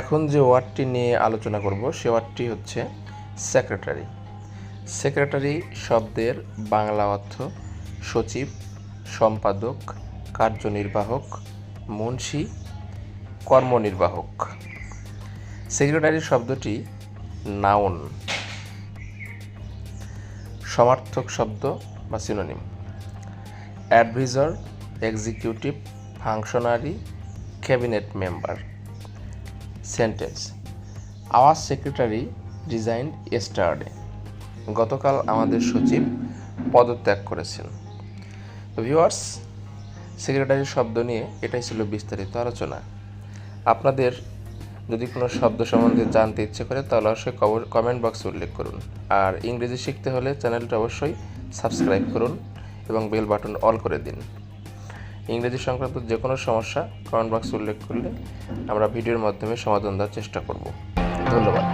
এখন যে ওয়ার্ডটি নিয়ে আলোচনা করব সে ওয়ার্ডটি হচ্ছে সেক্রেটারি। সেক্রেটারি শব্দের বাংলা অর্থ সচিব, সম্পাদক, কার্যনির্বাহক, মুন্সি, কর্মনির্বাহক। সেক্রেটারি শব্দটি নাউন, সমার্থক শব্দ বা synonym. Adviser, executive, functionary, cabinet member. Sentence: our secretary resigned yesterday. গতকাল আমাদের সচিব পদত্যাগ করেছেন। ভিউয়ার্স, সেক্রেটারি শব্দ নিয়ে এটাই ছিল বিস্তারিত আলোচনা। আপনাদের যদি কোনো শব্দ সম্বন্ধে জানতে ইচ্ছে করে তাহলে অবশ্যই কমেন্ট বক্সে উল্লেখ করুন। আর ইংরেজি শিখতে হলে চ্যানেলটা অবশ্যই সাবস্ক্রাইব করুন এবং বেল বাটন অল করে দিন। ইংরেজি সংক্রান্ত যে কোনো সমস্যা কমেন্ট বক্সে উল্লেখ করলে আমরা ভিডিওর মাধ্যমে সমাধান দেওয়ার চেষ্টা করব। ধন্যবাদ।